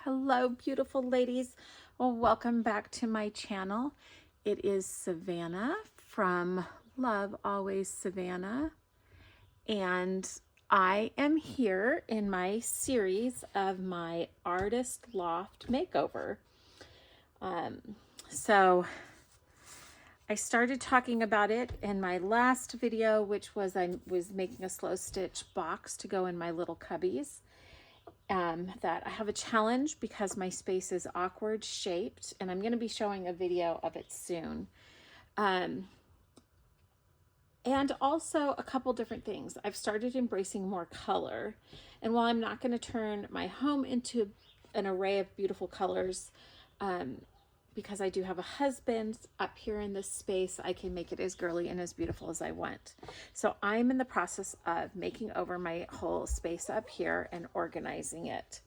Hello, beautiful ladies. Well, welcome back to my channel. It is Savannah from Love Always Savannah, and I am here in my series of my artist loft makeover. So I started talking about it in my last video, which was I was making a slow stitch box to go in my little cubbies. That I have a challenge because my space is awkward shaped, and I'm going to be showing a video of it soon. And also a couple different things. I've started embracing more color, and while I'm not going to turn my home into an array of beautiful colors, because I do have a husband up here in this space, I can make it as girly and as beautiful as I want. So I'm in the process of making over my whole space up here and organizing it.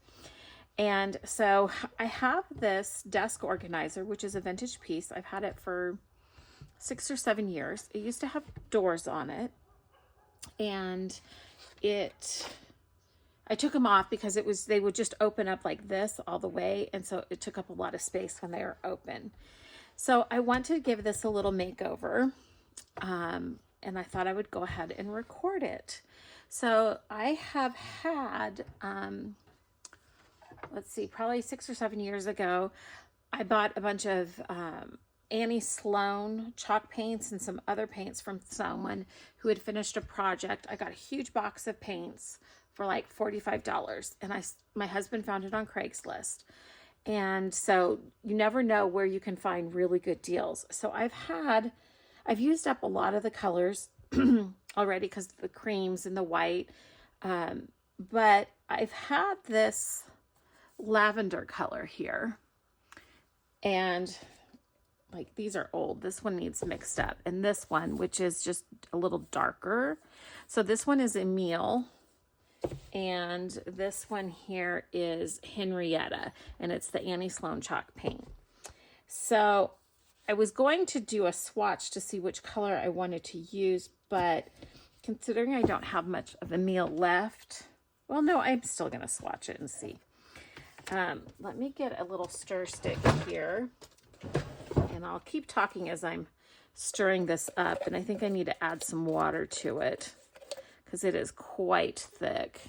And so I have this desk organizer, which is a vintage piece. I've had it for 6 or 7 years. It used to have doors on it, and I took them off because they would just open up like this all the way, and so it took up a lot of space when they were open. So I want to give this a little makeover, and I thought I would go ahead and record it. So I have had, let's see, probably 6 or 7 years ago, I bought a bunch of Annie Sloan chalk paints and some other paints from someone who had finished a project. I got a huge box of paints for like $45, and my husband found it on Craigslist. And so you never know where you can find really good deals. So I've used up a lot of the colors already because the creams and the white, but I've had this lavender color here, and like these are old. This one needs mixed up, and this one, which is just a little darker. So this one is Emile, and this one here is Henrietta, and it's the Annie Sloan chalk paint. So I was going to do a swatch to see which color I wanted to use, but considering I don't have much of Emile left, well, no, I'm still going to swatch it and see. Let me get a little stir stick here, and I'll keep talking as I'm stirring this up, and I think I need to add some water to it because it is quite thick,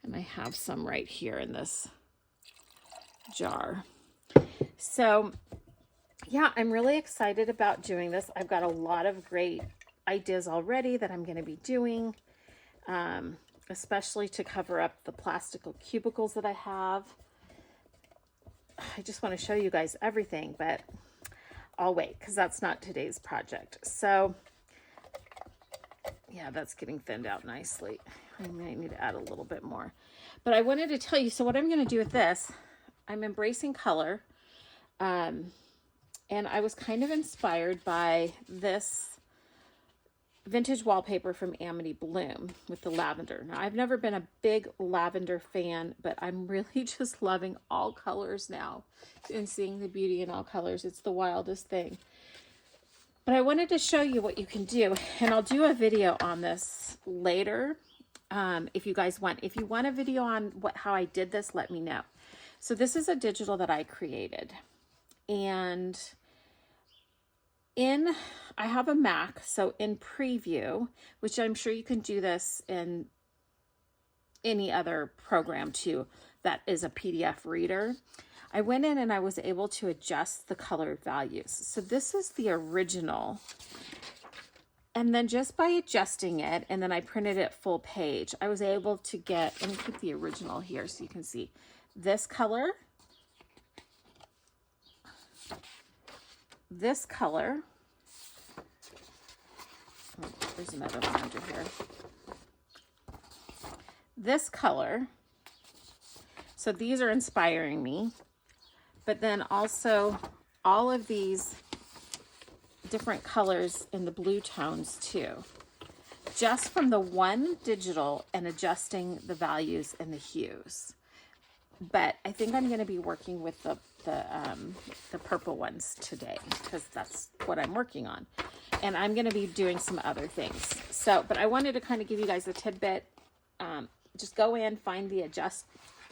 and I have some right here in this jar. So yeah, I'm really excited about doing this. I've got a lot of great ideas already that I'm going to be doing, especially to cover up the plastical cubicles that I have. I just want to show you guys everything, but I'll wait because that's not today's project. So yeah, that's getting thinned out nicely. I might need to add a little bit more. But I wanted to tell you, so what I'm going to do with this, I'm embracing color. And I was kind of inspired by this vintage wallpaper from Amity Bloom with the lavender. Now, I've never been a big lavender fan, but I'm really just loving all colors now and seeing the beauty in all colors. It's the wildest thing. But I wanted to show you what you can do, and I'll do a video on this later if you guys want. If you want a video on how I did this, let me know. So this is a digital that I created, and I have a Mac, so in Preview, which I'm sure you can do this in any other program too, that is a PDF reader. I went in and I was able to adjust the color values. So this is the original. And then just by adjusting it, and then I printed it full page, I was able to get, let me put the original here so you can see this color, this color. Oh, there's another one under here. This color. So these are inspiring me. But then also all of these different colors in the blue tones too. Just from the one digital and adjusting the values and the hues. But I think I'm going to be working with the purple ones today because that's what I'm working on. And I'm going to be doing some other things. So, but I wanted to kind of give you guys a tidbit. Just go in, find the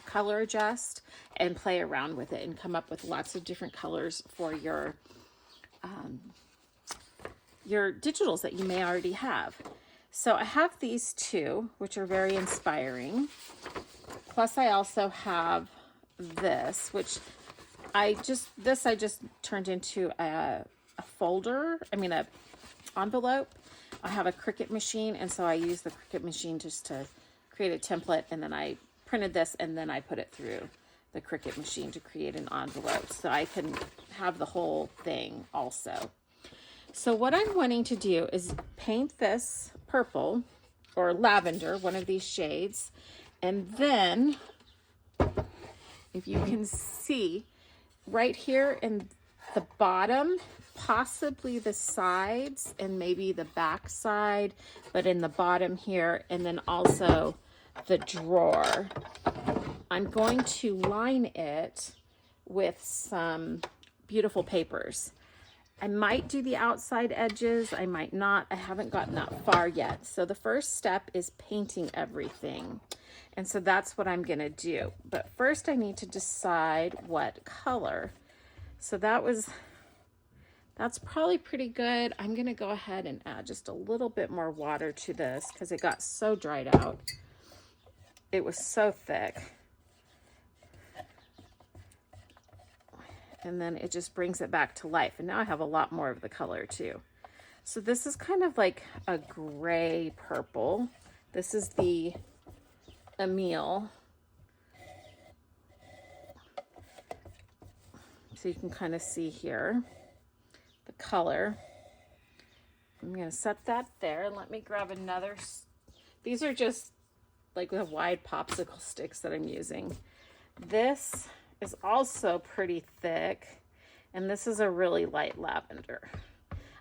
color adjust and play around with it and come up with lots of different colors for your digitals that you may already have. So I have these two, which are very inspiring. Plus I also have this, which I just turned into a folder, a envelope. I have a Cricut machine, and so I use the Cricut machine just to create a template, and then I printed this, and then I put it through the Cricut machine to create an envelope, so I can have the whole thing also. So what I'm wanting to do is paint this purple or lavender, one of these shades, and then if you can see right here in the bottom, possibly the sides and maybe the back side, but in the bottom here, and then also the drawer, I'm going to line it with some beautiful papers. I might do the outside edges, I might not. I haven't gotten that far yet. So the first step is painting everything. And so that's what I'm gonna do. But first I need to decide what color. So that's probably pretty good. I'm gonna go ahead and add just a little bit more water to this because it got so dried out. It was so thick. And then it just brings it back to life. And now I have a lot more of the color too. So this is kind of like a gray purple. This is the Emile. So you can kind of see here the color. I'm going to set that there, and let me grab another. These are just like the wide popsicle sticks that I'm using. This is also pretty thick, and this is a really light lavender.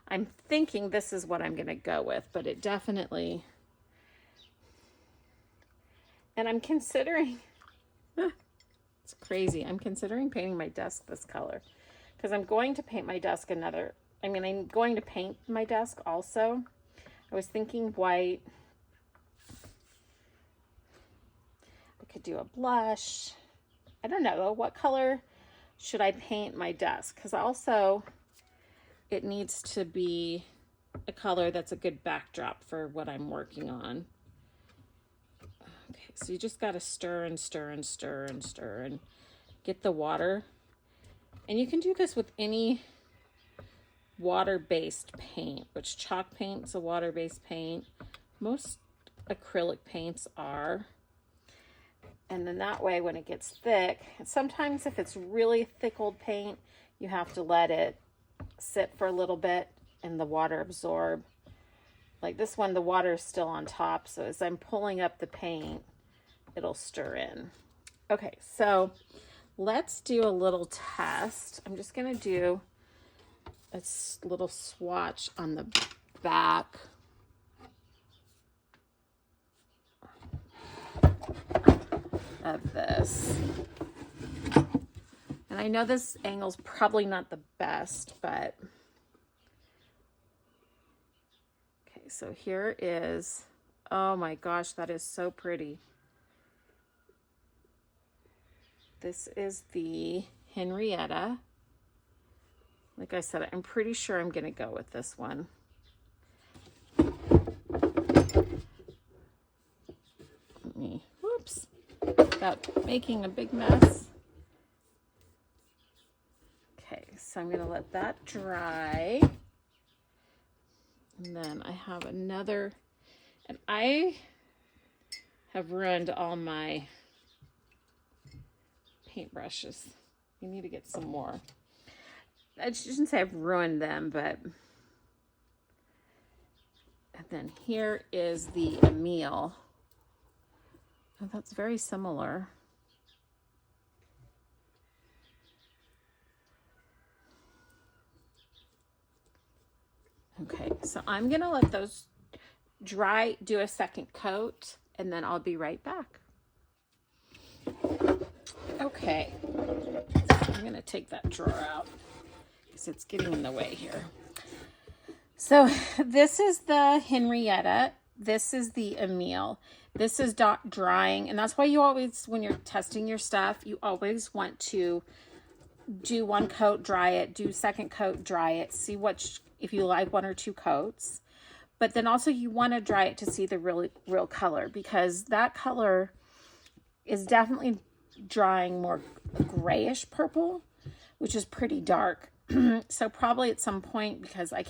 I'm thinking this is what I'm going to go with, but it definitely, and I'm considering, it's crazy, I'm considering painting my desk this color because I'm going to paint my desk I'm going to paint my desk also. I was thinking white. I could do a blush. I don't know, what color should I paint my desk? Because also it needs to be a color that's a good backdrop for what I'm working on. Okay, so you just got to stir and stir and stir and stir and get the water. And you can do this with any water-based paint, which chalk paint's a water-based paint. Most acrylic paints are. And then that way when it gets thick, and sometimes if it's really thick old paint, you have to let it sit for a little bit and the water absorb. Like this one, the water is still on top, so as I'm pulling up the paint, it'll stir in. Okay, so let's do a little test. I'm just gonna do a little swatch on the back. Of this. And I know this angle's probably not the best, but okay, so here is, oh my gosh, that is so pretty. This is the Henrietta. Like I said, I'm pretty sure I'm gonna go with this one. Whoops. Without making a big mess. Okay, so I'm going to let that dry. And then I have another, and I have ruined all my paintbrushes. You need to get some more. I shouldn't say I've ruined them, but, and then here is the Emile. Oh, that's very similar. Okay, so I'm gonna let those dry, do a second coat, and then I'll be right back. Okay, I'm gonna take that drawer out because it's getting in the way here. So this is the Henrietta. This is the Emile. This is drying, and that's why you always, when you're testing your stuff, you always want to do one coat, dry it, do second coat, dry it, see if you like one or two coats. But then also you want to dry it to see the real color, because that color is definitely drying more grayish purple, which is pretty dark. So probably at some point, because I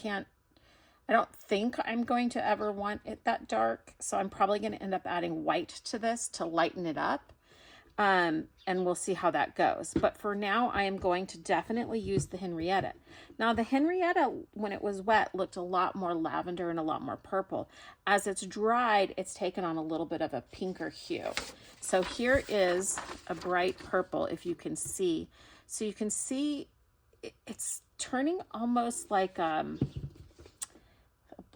don't think I'm going to ever want it that dark. So I'm probably going to end up adding white to this to lighten it up. And we'll see how that goes. But for now, I am going to definitely use the Henrietta. Now, the Henrietta, when it was wet, looked a lot more lavender and a lot more purple. As it's dried, it's taken on a little bit of a pinker hue. So here is a bright purple, if you can see. So you can see it's turning almost like a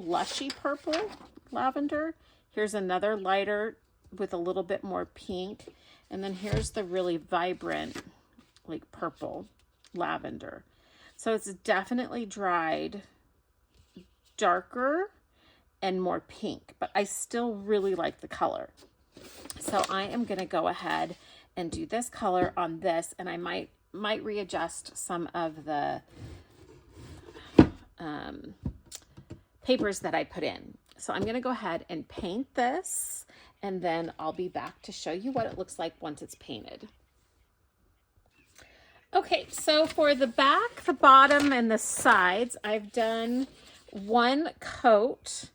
blushy purple lavender. Here's another lighter with a little bit more pink. And then here's the really vibrant, like purple lavender. So it's definitely dried darker and more pink, but I still really like the color. So I am going to go ahead and do this color on this, and I might readjust some of the papers that I put in. So I'm going to go ahead and paint this, and then I'll be back to show you what it looks like once it's painted. Okay, so for the back, the bottom, and the sides, I've done one coat,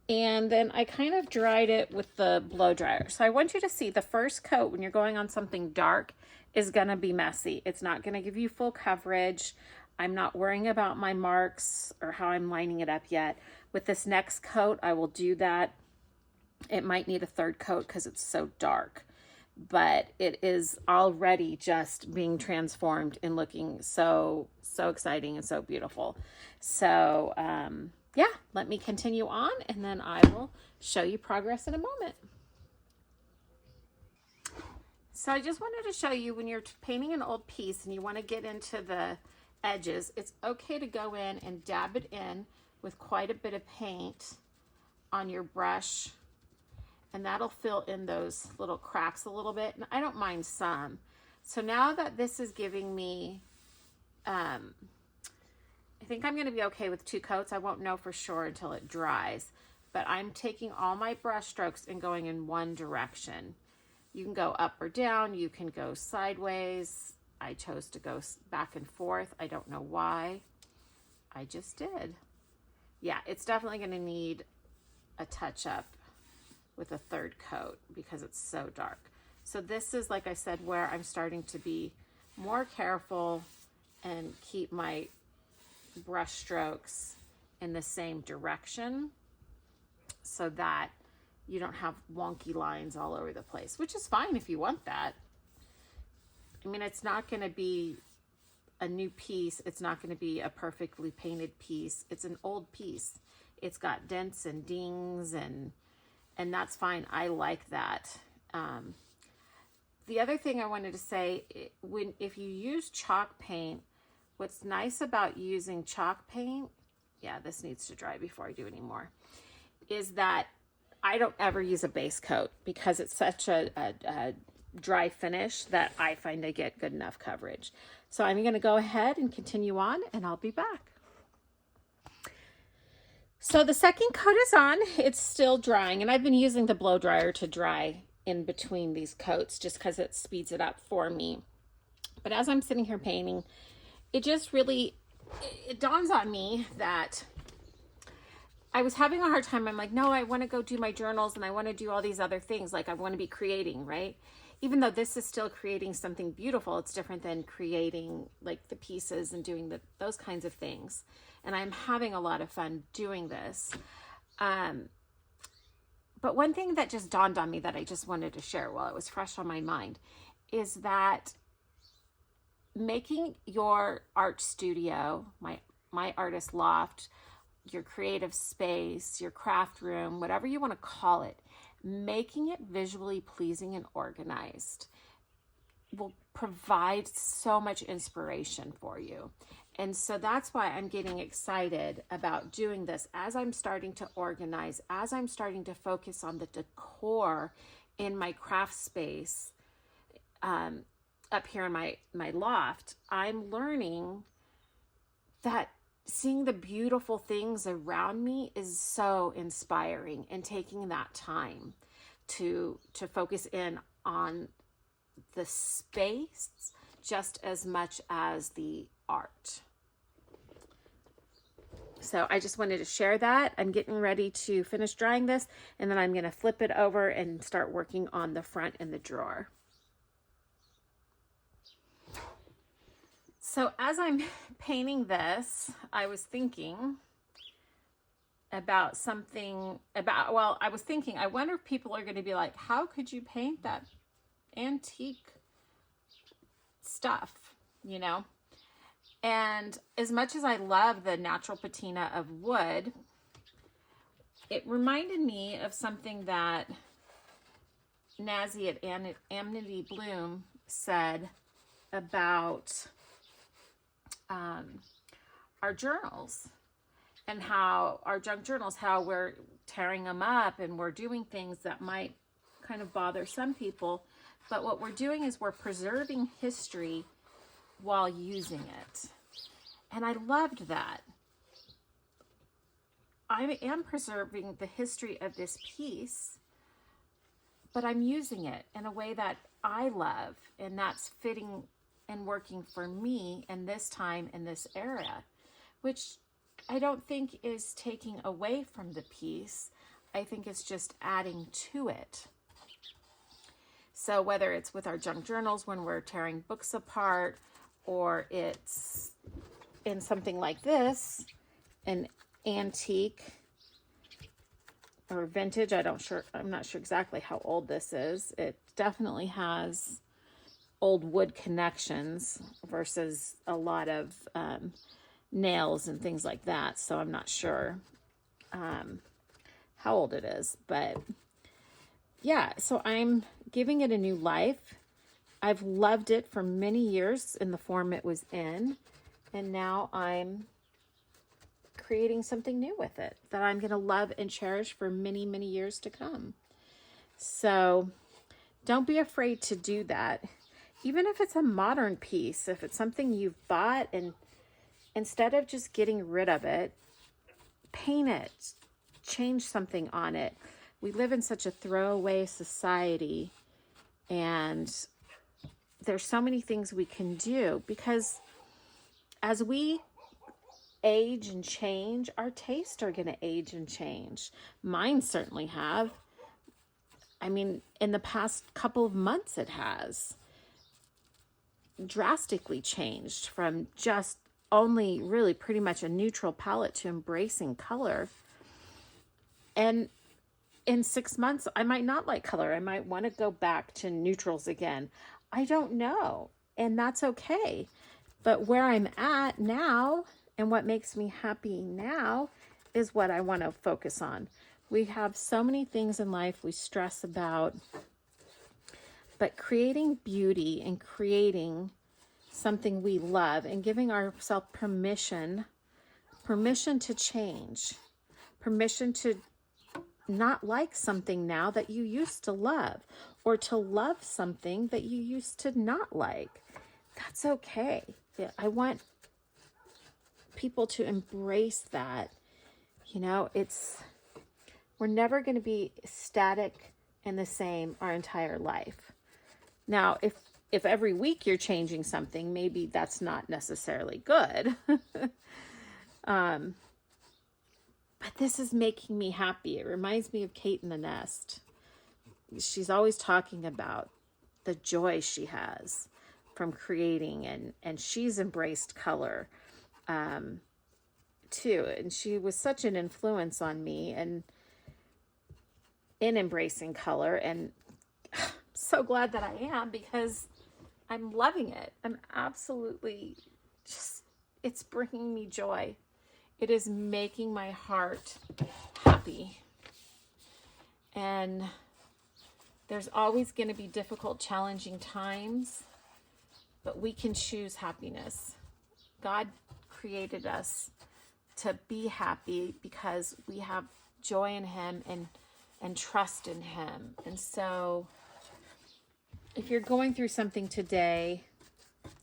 and then I kind of dried it with the blow dryer. So I want you to see the first coat, when you're going on something dark, is going to be messy. It's not going to give you full coverage. I'm not worrying about my marks or how I'm lining it up yet. With this next coat, I will do that. It might need a third coat because it's so dark, but it is already just being transformed and looking so exciting and so beautiful. So yeah, let me continue on, and then I will show you progress in a moment. So I just wanted to show you, when you're painting an old piece and you want to get into the edges, it's okay to go in and dab it in with quite a bit of paint on your brush, and that'll fill in those little cracks a little bit, and I don't mind some. So now that this is giving me, I think I'm going to be okay with 2 coats. I won't know for sure until it dries, but I'm taking all my brush strokes and going in one direction. You can go up or down, you can go sideways. I chose to go back and forth. I don't know why. I just did. Yeah, it's definitely going to need a touch up with a third coat because it's so dark. So this is, like I said, where I'm starting to be more careful and keep my brush strokes in the same direction so that you don't have wonky lines all over the place, which is fine if you want that. I mean, it's not going to be a new piece. It's not going to be a perfectly painted piece. It's an old piece. It's got dents and dings, and that's fine. I like that. The other thing I wanted to say, if you use chalk paint, what's nice about using chalk paint, yeah, this needs to dry before I do any more, is that I don't ever use a base coat because it's such a dry finish that I find I get good enough coverage. So I'm going to go ahead and continue on, and I'll be back. So the second coat is on. It's still drying, and I've been using the blow dryer to dry in between these coats just because it speeds it up for me. But as I'm sitting here painting, it just really, it dawns on me that I was having a hard time. I'm like, no, I want to go do my journals and I want to do all these other things. Like I want to be creating, right? Even though this is still creating something beautiful, it's different than creating like the pieces and doing those kinds of things. And I'm having a lot of fun doing this. But one thing that just dawned on me that I just wanted to share while it was fresh on my mind is that making your art studio, my artist loft, your creative space, your craft room, whatever you want to call it, making it visually pleasing and organized will provide so much inspiration for you. And so that's why I'm getting excited about doing this as I'm starting to organize, as I'm starting to focus on the decor in my craft space up here in my loft. I'm learning that seeing the beautiful things around me is so inspiring, and taking that time to focus in on the space just as much as the art. So I just wanted to share that. I'm getting ready to finish drying this, and then I'm going to flip it over and start working on the front and the drawer. So as I'm painting this, I was thinking about I wonder if people are going to be like, how could you paint that antique stuff, you know? And as much as I love the natural patina of wood, it reminded me of something that Nazi at Amity Bloom said about our journals, and how our junk journals, how we're tearing them up and we're doing things that might kind of bother some people. But what we're doing is we're preserving history while using it. And I loved that. I am preserving the history of this piece, but I'm using it in a way that I love, and that's fitting and working for me in this time, in this era, which I don't think is taking away from the piece. I think it's just adding to it. So whether it's with our junk journals when we're tearing books apart, or it's in something like this, an antique or vintage, I'm not sure exactly how old this is. It definitely has old wood connections versus a lot of nails and things like that. So I'm not sure how old it is, but yeah, so I'm giving it a new life. I've loved it for many years in the form it was in, and now I'm creating something new with it that I'm going to love and cherish for many, many years to come. So don't be afraid to do that. Even if it's a modern piece, if it's something you've bought, and instead of just getting rid of it, paint it, change something on it. We live in such a throwaway society, and there's so many things we can do, because as we age and change, our tastes are going to age and change. Mine certainly have. I mean, in the past couple of months, it has drastically changed from just only really pretty much a neutral palette to embracing color. And in 6 months, I might not like color. I might want to go back to neutrals again. I don't know. And that's okay. But where I'm at now and what makes me happy now is what I want to focus on. We have so many things in life we stress about, but creating beauty and creating something we love and giving ourselves permission to change, permission to not like something now that you used to love, or to love something that you used to not like. That's okay. I want people to embrace that. You know, we're never going to be static and the same our entire life. Now, if every week you're changing something, maybe that's not necessarily good. But this is making me happy. It reminds me of Kate in the Nest. She's always talking about the joy she has from creating, and she's embraced color too. And she was such an influence on me and in embracing color. And I'm so glad that I am, because I'm loving it. I'm absolutely it's bringing me joy. It is making my heart happy. And there's always going to be difficult, challenging times, but we can choose happiness. God created us to be happy because we have joy in him and trust in him. And so if you're going through something today,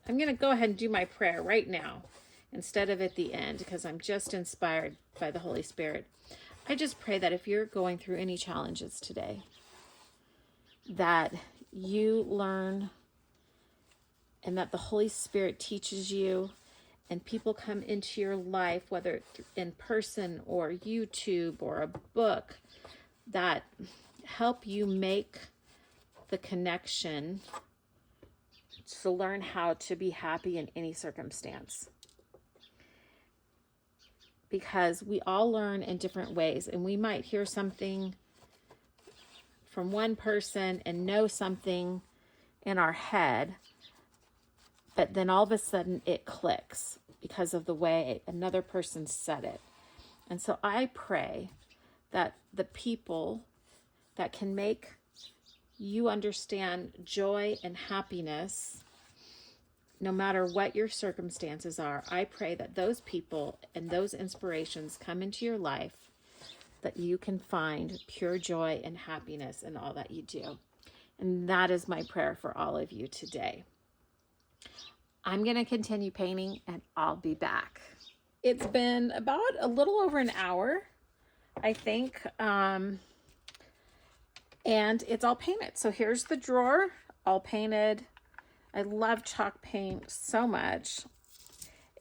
I'm going to go ahead and do my prayer right now instead of at the end, because I'm just inspired by the Holy Spirit. I just pray that if you're going through any challenges today, that you learn and that the Holy Spirit teaches you, and people come into your life, whether in person or YouTube or a book, that help you make the connection to learn how to be happy in any circumstance. Because we all learn in different ways, and we might hear something from one person and know something in our head, but then all of a sudden it clicks because of the way another person said it. And so I pray that the people that can make you understand joy and happiness, no matter what your circumstances are, I pray that those people and those inspirations come into your life, that you can find pure joy and happiness in all that you do. And that is my prayer for all of you today. I'm going to continue painting and I'll be back. It's been about a little over an hour, I think. And it's all painted. So here's the drawer, all painted. I love chalk paint so much.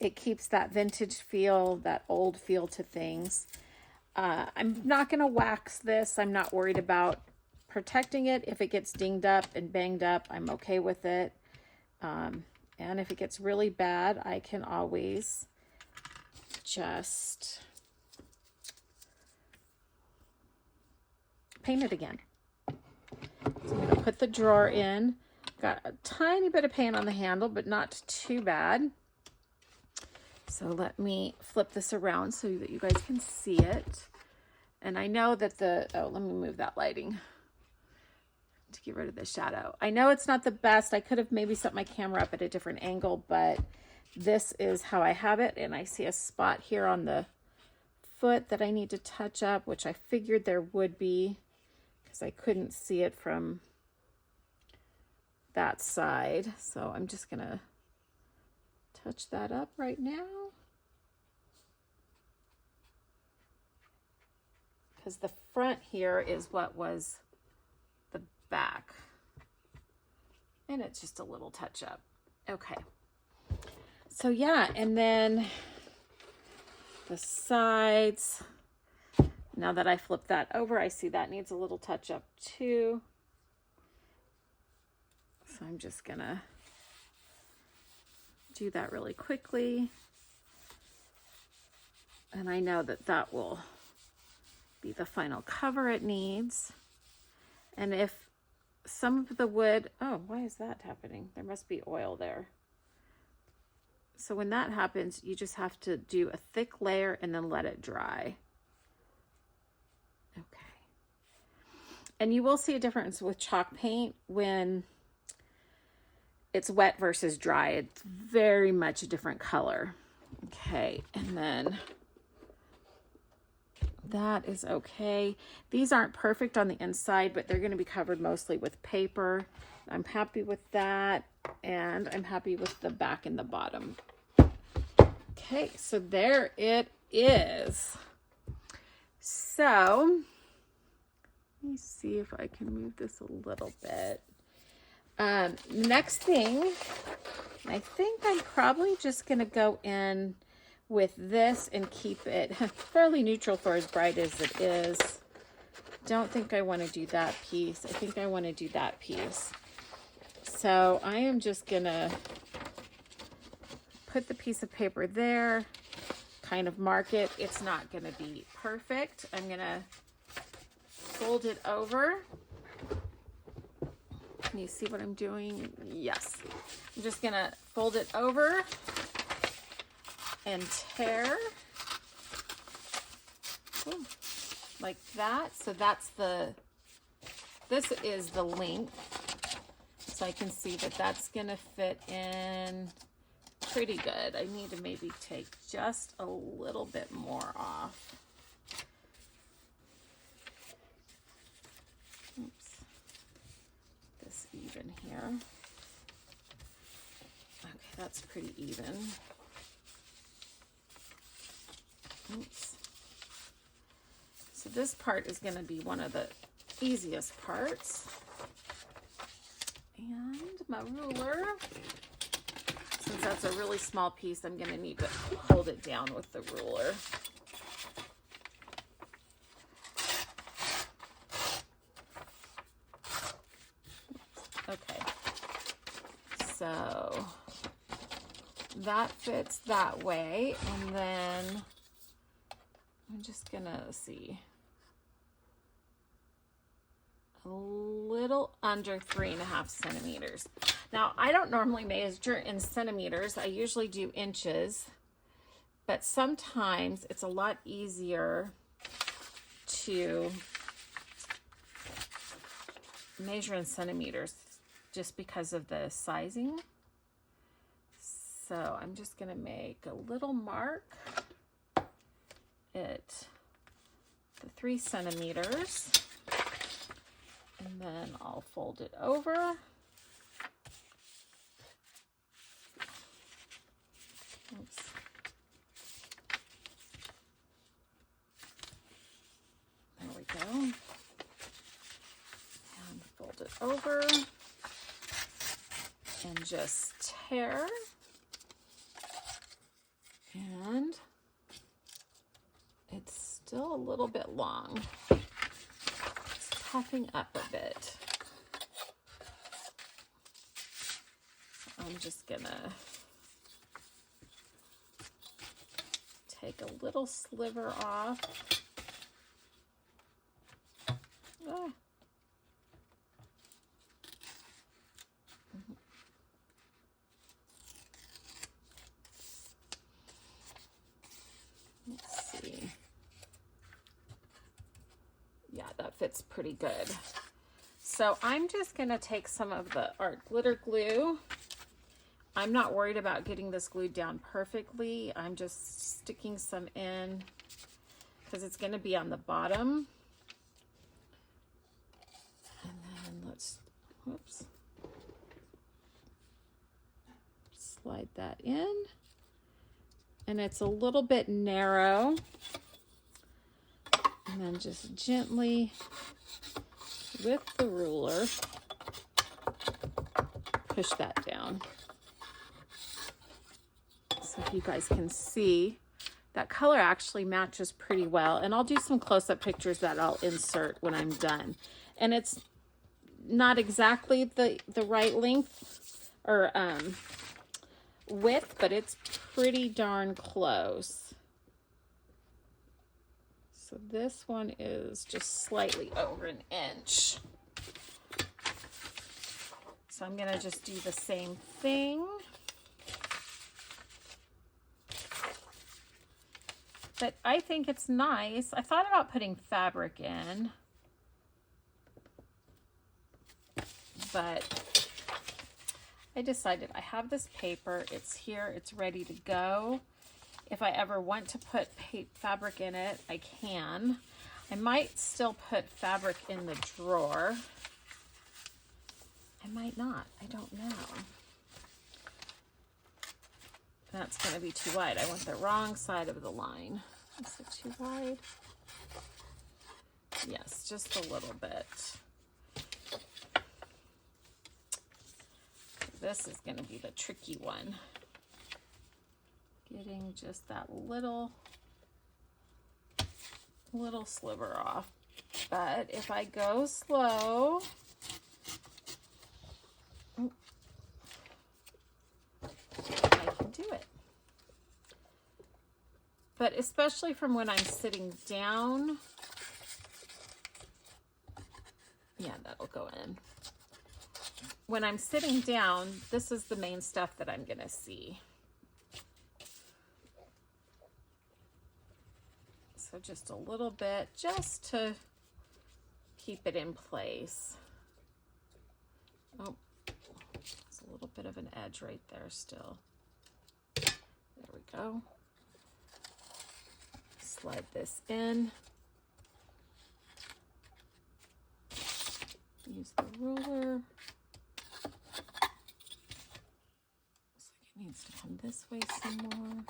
It keeps that vintage feel, that old feel to things. I'm not going to wax this. I'm not worried about protecting it. If it gets dinged up and banged up, I'm okay with it. And if it gets really bad, I can always just paint it again. So I'm going to put the drawer in. Got a tiny bit of paint on the handle, but not too bad. So let me flip this around so that you guys can see it. And I know that let me move that lighting to get rid of the shadow. I know it's not the best. I could have maybe set my camera up at a different angle, but this is how I have it. And I see a spot here on the foot that I need to touch up, which I figured there would be because I couldn't see it from that side. So I'm just gonna touch that up right now, because the front here is what was the back, and it's just a little touch up. Okay, so yeah, and then the sides, now that I flip that over, I see that needs a little touch up too. So I'm just gonna do that really quickly. And I know that that will be the final cover it needs. And if some of the wood, oh, why is that happening? There must be oil there. So when that happens, you just have to do a thick layer and then let it dry. Okay. And you will see a difference with chalk paint when it's wet versus dry. It's very much a different color. Okay, and then that is okay. These aren't perfect on the inside, but they're going to be covered mostly with paper. I'm happy with that, and I'm happy with the back and the bottom. Okay, so there it is. So let me see if I can move this a little bit. Next thing, I think I'm probably just going to go in with this and keep it fairly neutral for as bright as it is. Don't think I want to do that piece. I think I want to do that piece. So I am just going to put the piece of paper there, kind of mark it. It's not going to be perfect. I'm going to fold it over. Can you see what I'm doing? Yes. I'm just going to fold it over and tear. Ooh, like that. So that's this is the length. So I can see that that's going to fit in pretty good. I need to maybe take just a little bit more off. Oops. This even here. Okay, that's pretty even. Oops. So this part is going to be one of the easiest parts. And my ruler, since that's a really small piece, I'm going to need to hold it down with the ruler. Okay, so that fits that way, and then I'm just gonna see, a little under 3.5 centimeters. Now, I don't normally measure in centimeters. I usually do inches, but sometimes it's a lot easier to measure in centimeters just because of the sizing. So I'm just gonna make a little mark at the 3 centimeters, and then I'll fold it over. Oops. There we go. And fold it over and just tear. And it's still a little bit long. It's puffing up a bit. I'm just gonna take a little sliver off. Ah. Let's see. Yeah, that fits pretty good. So I'm just gonna take some of the art glitter glue. I'm not worried about getting this glued down perfectly. I'm just sticking some in because it's gonna be on the bottom. And then let's, whoops, slide that in. And it's a little bit narrow. And then just gently, with the ruler, push that down. So if you guys can see, that color actually matches pretty well. And I'll do some close-up pictures that I'll insert when I'm done. And it's not exactly the right length or width, but it's pretty darn close. So this one is just slightly over 1 inch. So I'm gonna just do the same thing. But I think it's nice. I thought about putting fabric in, but I decided I have this paper. It's here. It's ready to go. If I ever want to put fabric in it, I can. I might still put fabric in the drawer. I might not. I don't know. That's going to be too wide. I want the wrong side of the line. Is it too wide? Yes, just a little bit. This is going to be the tricky one. Getting just that little sliver off. But if I go slow, I can do it. But especially from when I'm sitting down, yeah, that'll go in. When I'm sitting down, this is the main stuff that I'm gonna see. So just a little bit, just to keep it in place. Oh, there's a little bit of an edge right there still. go. Slide this in. Use the ruler. Looks like it needs to come this way some more.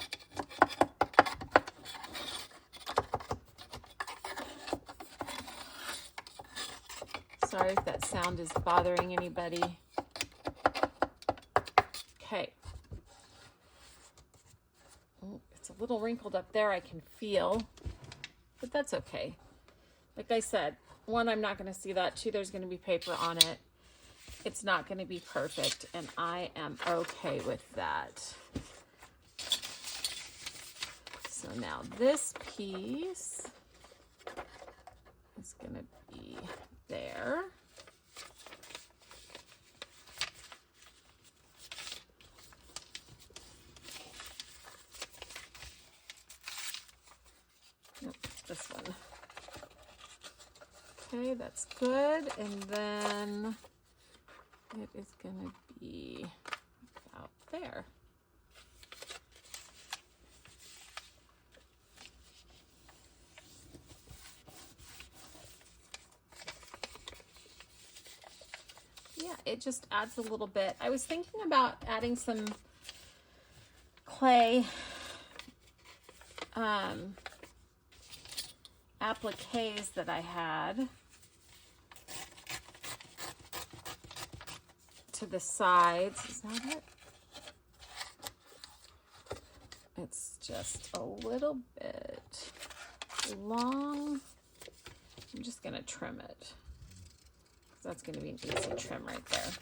Sorry if that sound is bothering anybody. Okay. Oh, it's a little wrinkled up there, I can feel, but that's okay. Like I said, one, I'm not going to see that. Two, there's going to be paper on it. It's not going to be perfect, and I am okay with that. So now this piece is going to be there. Nope, this one. Okay, that's good. And then it is going to be about there. Yeah, it just adds a little bit. I was thinking about adding some clay appliques that I had to the sides. Is that it? It's just a little bit long. I'm just going to trim it. That's going to be an easy trim right there.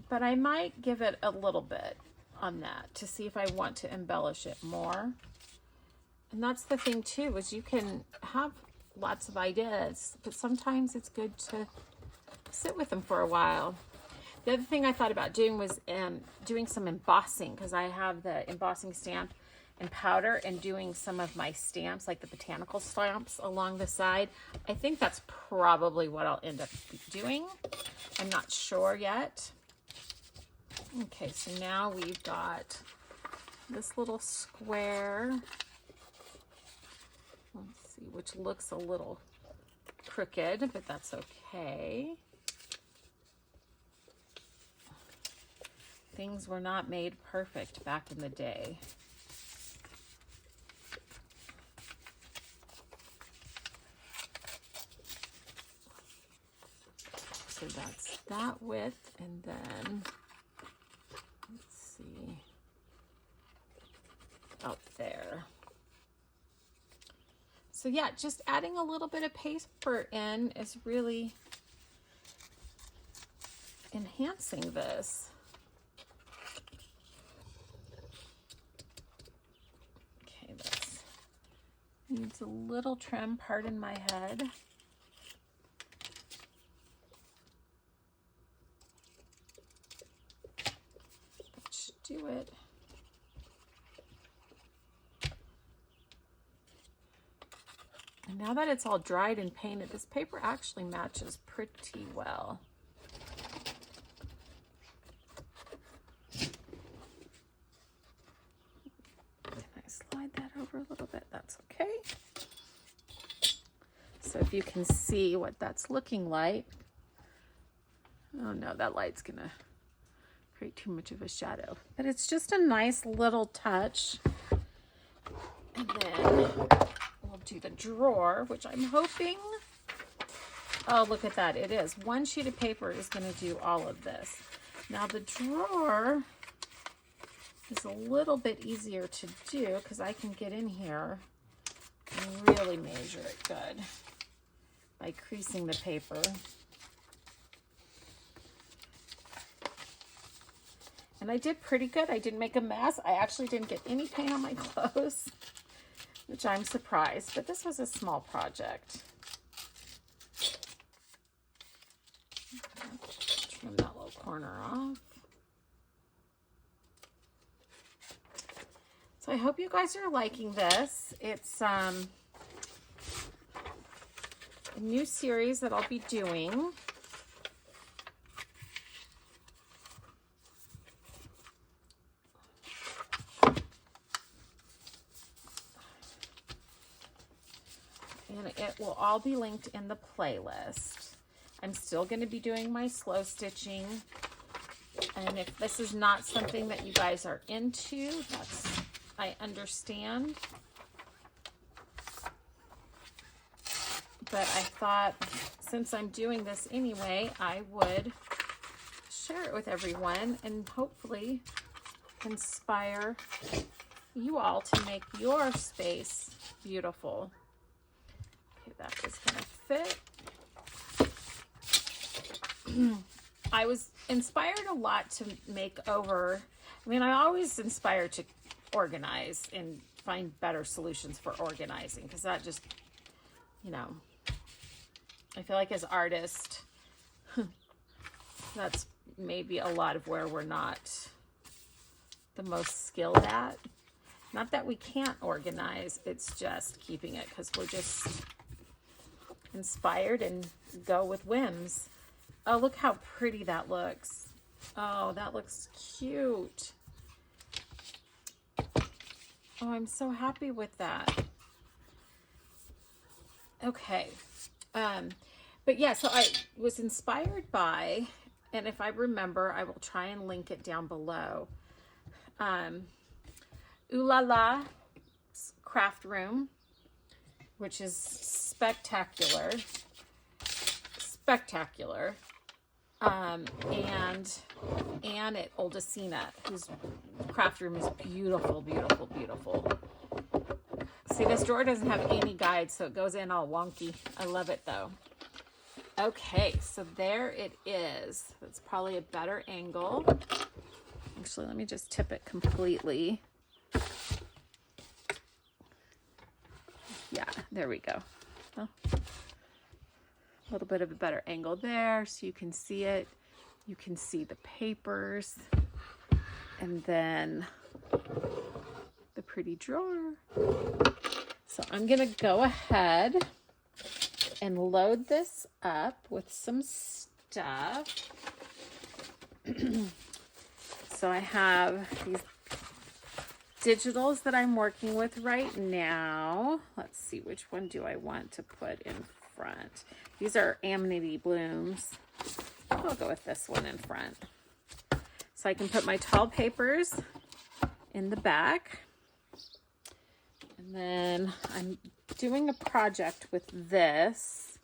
But I might give it a little bit on that to see if I want to embellish it more. And that's the thing too, is you can have lots of ideas, but sometimes it's good to sit with them for a while. The other thing I thought about doing was doing some embossing, because I have the embossing stamp and powder, and doing some of my stamps, like the botanical stamps along the side. I think that's probably what I'll end up doing. I'm not sure yet. Okay, so now we've got this little square. Let's see, which looks a little crooked, but that's okay. Things were not made perfect back in the day. So that's that width, and then let's see, out there. So yeah, just adding a little bit of paper in is really enhancing this. Okay, this needs a little trim, pardon my head. Do it. And now that it's all dried and painted, this paper actually matches pretty well. Can I slide that over a little bit? That's okay. So if you can see what that's looking like. Oh no, that light's gonna create too much of a shadow, but it's just a nice little touch. And then we'll do the drawer, which I'm hoping, oh, look at that. It is one sheet of paper is going to do all of this. Now the drawer is a little bit easier to do because I can get in here and really measure it good by creasing the paper. And I did pretty good. I didn't make a mess. I actually didn't get any paint on my clothes, which I'm surprised, but this was a small project. Trim that little corner off. So I hope you guys are liking this. It's a new series that I'll be doing. it will all be linked in the playlist. I'm still going to be doing my slow stitching. And if this is not something that you guys are into, I understand. But I thought, since I'm doing this anyway, I would share it with everyone and hopefully inspire you all to make your space beautiful. Okay, that is going to fit. I was inspired a lot to make over. I mean, I'm always inspired to organize and find better solutions for organizing, because that just, you know, I feel like as artists, that's maybe a lot of where we're not the most skilled at. Not that we can't organize, it's just keeping it, because we're just inspired and go with whims. Oh, look how pretty that looks. Oh, that looks cute. Oh, I'm so happy with that. Okay. But yeah, so I was inspired by, and if I remember, I will try and link it down below. Ooh La La Craft Room, which is spectacular. Spectacular. And Anne at Oldacina, whose craft room is beautiful, beautiful, beautiful. See, this drawer doesn't have any guides, so it goes in all wonky. I love it though. Okay, so there it is. That's probably a better angle. Actually, let me just tip it completely. Yeah, there we go. Oh. A little bit of a better angle there so you can see it. You can see the papers, and then the pretty drawer. So I'm gonna go ahead and load this up with some stuff. So I have these digitals that I'm working with right now. Let's see, which one do I want to put in front? These are Amity Blooms. I'll go with this one in front. So I can put my tall papers in the back. And then I'm doing a project with this.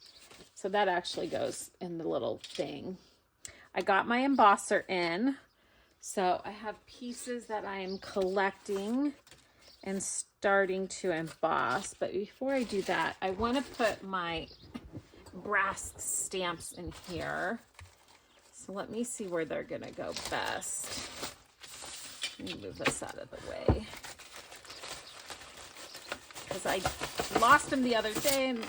So that actually goes in the little thing. I got my embosser in. So I have pieces that I am collecting and starting to emboss. But before I do that, I want to put my brass stamps in here. So let me see where they're going to go best. Let me move this out of the way, because I lost them the other day and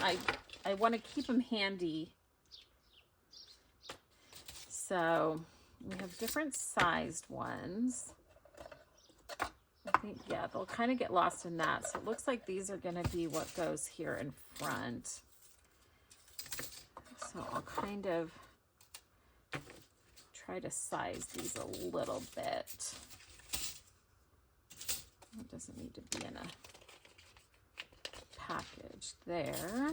I want to keep them handy. So we have different sized ones. I think, yeah, they'll kind of get lost in that. So it looks like these are going to be what goes here in front. So I'll kind of try to size these a little bit. It doesn't need to be in a package there.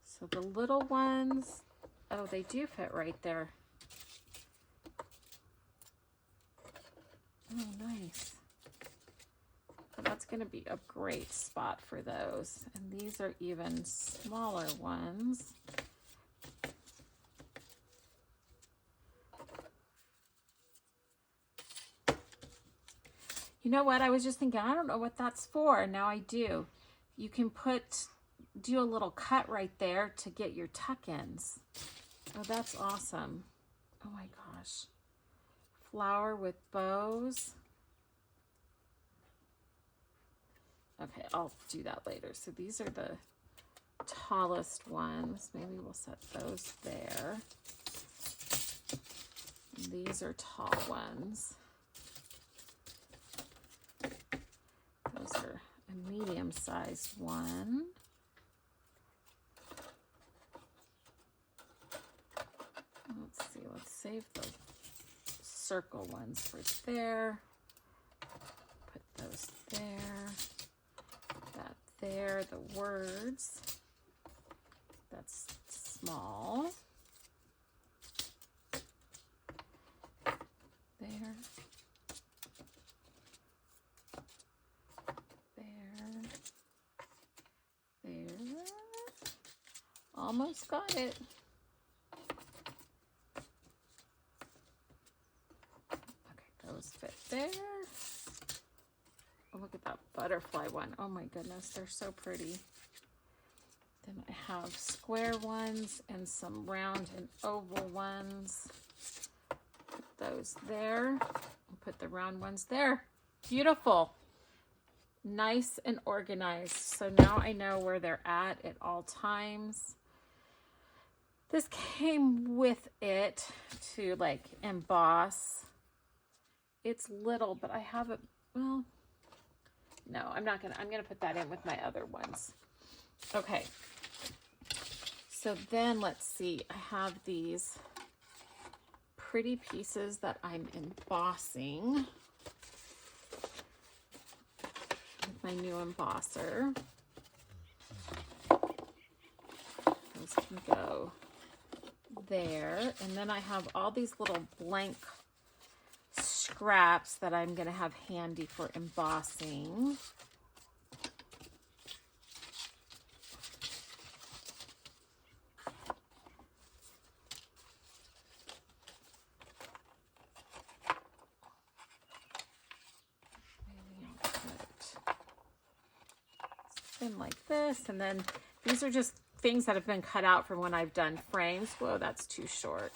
So the little ones, oh, they do fit right there. Oh, nice. So that's going to be a great spot for those. And these are even smaller ones. You know what? I was just thinking, I don't know what that's for. Now I do. You can do a little cut right there to get your tuck-ins. Oh, that's awesome. Oh my gosh. Flower with bows. Okay, I'll do that later. So these are the tallest ones. Maybe we'll set those there. These are tall ones. Those are a medium-sized one. Let's see, let's save the circle ones for there. Put those there. That there, the words. that's small. There. There. Almost got it. Okay, those fit there. Oh, look at that butterfly one. Oh my goodness, they're so pretty. Then I have square ones and some round and oval ones. Put those there. I'll put the round ones there. Beautiful. Nice and organized. So now I know where they're at all times. This came with it to like emboss. It's little, but I have it, well, no, I'm gonna put that in with my other ones. Okay. So then let's see, I have these pretty pieces that I'm embossing with my new embosser. Those can go there. And then I have all these little blank scraps that I'm going to have handy for embossing. Like this, and then these are just things that have been cut out from when I've done frames. Whoa, that's too short.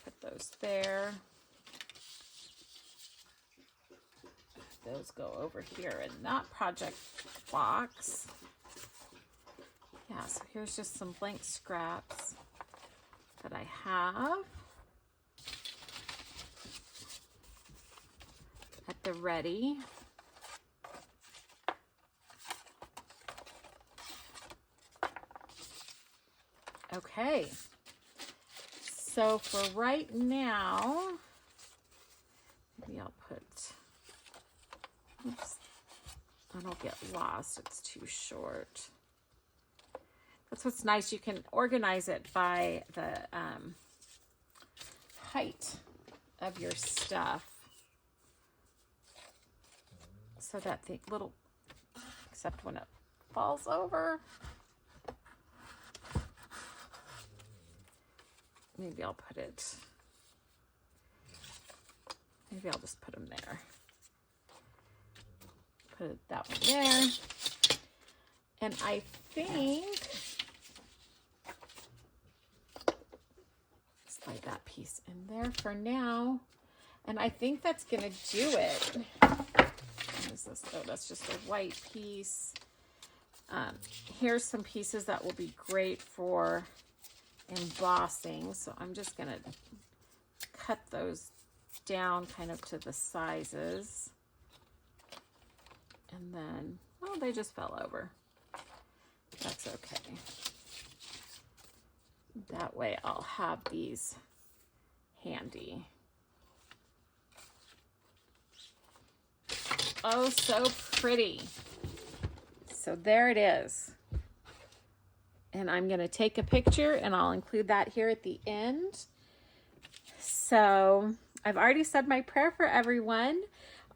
Put those there. Those go over here in that project box. Yeah, so here's just some blank scraps that I have at the ready. Okay, so for right now, maybe I'll put, oops, I don't get lost, it's too short. That's what's nice, you can organize it by the height of your stuff, so that the little, except when it falls over. Maybe I'll put it, maybe I'll just put them there. Put that one there. And I think, slide that piece in there for now. And I think that's gonna do it. What is this? Oh, that's just a white piece. Here's some pieces that will be great for embossing, so I'm just gonna cut those down kind of to the sizes, and then, oh, they just fell over. That's okay. That way I'll have these handy. Oh, so pretty. So there it is. And I'm going to take a picture and I'll include that here at the end. So I've already said my prayer for everyone.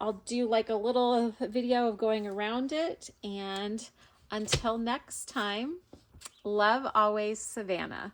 I'll do like a little video of going around it. And until next time, love always, Savannah.